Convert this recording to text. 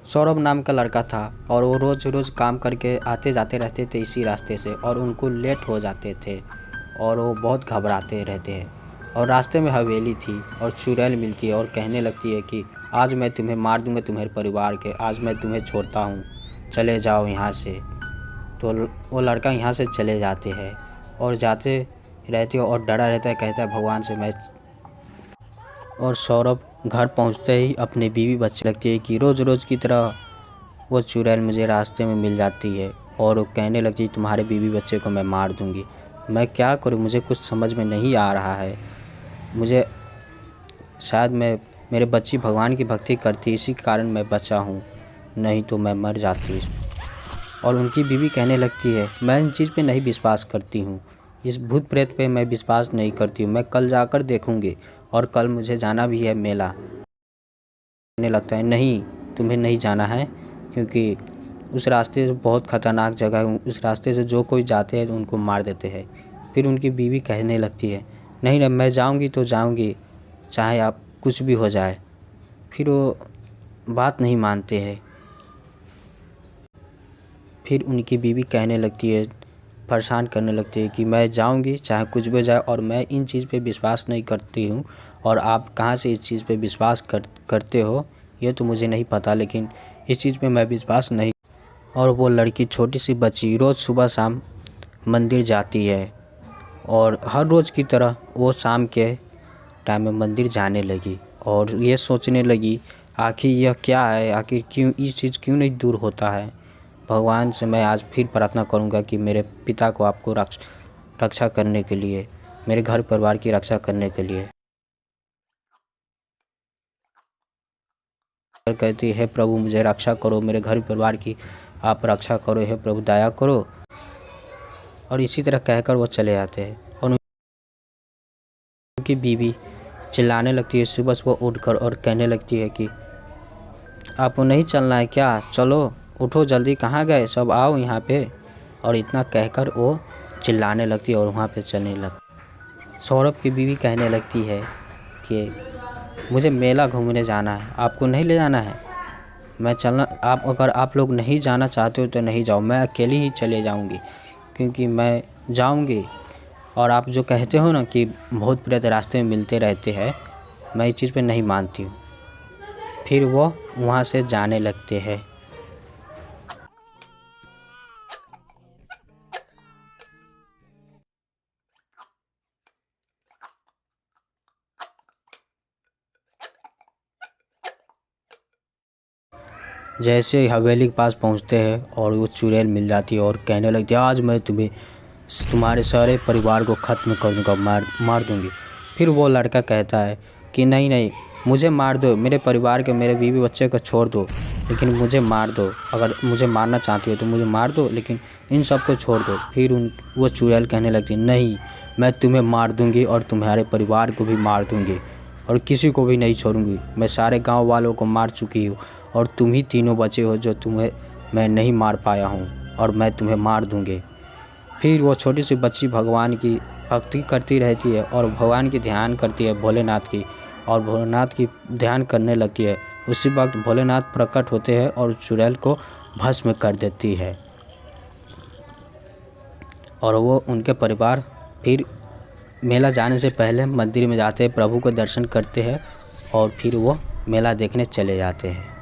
सौरभ नाम का लड़का था और वो रोज़ रोज़ काम करके आते जाते रहते थे इसी रास्ते से, और उनको लेट हो जाते थे और वो बहुत घबराते रहते हैं। और रास्ते में हवेली थी और चुड़ैल मिलती है और कहने लगती है कि आज मैं तुम्हें मार दूंगा, तुम्हारे परिवार के, आज मैं तुम्हें छोड़ता हूँ, चले जाओ यहाँ से। तो वो लड़का यहाँ से चले जाते हैं और जाते रहते हो और डरा रहता है, कहता है भगवान से मैं। और सौरभ घर पहुंचते ही अपने बीवी बच्चे लगती है कि रोज़ रोज़ की तरह वो चुड़ैल मुझे रास्ते में मिल जाती है और वो कहने लगती है तुम्हारे बीवी बच्चे को मैं मार दूंगी। मैं क्या करूं, मुझे कुछ समझ में नहीं आ रहा है। मुझे शायद मेरे बच्ची भगवान की भक्ति करती, इसी कारण मैं बचा हूं, नहीं तो मैं मर जाती। और उनकी बीवी कहने लगती है मैं इन चीज़ पे नहीं विश्वास करती हूँ, इस भूत प्रेत पे मैं विश्वास नहीं करती हूँ, मैं कल जाकर देखूँगी और कल मुझे जाना भी है मेला। कहने लगता है नहीं, तुम्हें नहीं जाना है, क्योंकि उस रास्ते से बहुत ख़तरनाक जगह है, उस रास्ते से जो कोई जाते हैं तो उनको मार देते हैं। फिर उनकी बीवी कहने लगती है नहीं नहीं, मैं जाऊँगी तो जाऊँगी, चाहे आप कुछ भी हो जाए। फिर वो बात नहीं मानते हैं। फिर उनकी बीवी कहने लगती है, परेशान करने लगती है कि मैं जाऊंगी चाहे कुछ भी हो जाए, और मैं इन चीज़ पे विश्वास नहीं करती हूँ, और आप कहाँ से इस चीज़ पे विश्वास करते हो ये तो मुझे नहीं पता, लेकिन इस चीज़ पे मैं विश्वास नहीं। और वो लड़की छोटी सी बच्ची रोज़ सुबह शाम मंदिर जाती है और हर रोज़ की तरह वो शाम के टाइम में मंदिर जाने लगी और ये सोचने लगी आखिर यह क्या है, आखिर क्यों इस चीज़ क्यों नहीं दूर होता है। भगवान से मैं आज फिर प्रार्थना करूंगा कि मेरे पिता को आपको रक्षा करने के लिए, मेरे घर परिवार की रक्षा करने के लिए। कहती है प्रभु मुझे रक्षा करो, मेरे घर परिवार की आप रक्षा करो, हे प्रभु दया करो। और इसी तरह कहकर वो चले जाते हैं और उनकी बीवी चिल्लाने लगती है सुबह सुबह उठकर और कहने लगती है कि आपको नहीं चलना है क्या, चलो उठो जल्दी, कहाँ गए सब, आओ यहाँ पे। और इतना कहकर वो चिल्लाने लगती है और वहाँ पे चलने लगती। सौरभ की बीवी कहने लगती है कि मुझे मेला घूमने जाना है, आपको नहीं ले जाना है, मैं चलना, आप अगर आप लोग नहीं जाना चाहते हो तो नहीं जाओ, मैं अकेली ही चले जाऊँगी, क्योंकि मैं जाऊँगी। और आप जो कहते हो ना कि भूत प्रेत रास्ते में मिलते रहते हैं, मैं इस चीज़ पे नहीं मानती हूँ। फिर वो वहाँ से जाने लगते हैं। जैसे ही हवेली के पास पहुँचते हैं और वो चुड़ैल मिल जाती है और कहने लगती है आज मैं तुम्हारे सारे परिवार को ख़त्म कर दूँगा, मार दूँगी। फिर वो लड़का कहता है कि नहीं नहीं, मुझे मार दो, मेरे परिवार के, मेरे बीवी बच्चे को छोड़ दो, लेकिन मुझे मार दो, अगर मुझे मारना चाहती हो तो मुझे मार दो, लेकिन इन सब को छोड़ दो। फिर वो चुड़ैल कहने लगती नहीं, मैं तुम्हें मार दूँगी और तुम्हारे परिवार को भी मार दूँगी और किसी को भी नहीं छोड़ूंगी, मैं सारे गांव वालों को मार चुकी हूँ और तुम ही तीनों बचे हो जो तुम्हें मैं नहीं मार पाया हूँ, और मैं तुम्हें मार दूँगी। फिर वो छोटी सी बच्ची भगवान की भक्ति करती रहती है और भगवान की ध्यान करती है, भोलेनाथ की, और भोलेनाथ की ध्यान करने लगती है। उसी वक्त भोलेनाथ प्रकट होते हैं और चुड़ैल को भस्म कर देती है। और वो उनके परिवार फिर मेला जाने से पहले मंदिर में जाते हैं, प्रभु को दर्शन करते हैं और फिर वो मेला देखने चले जाते हैं।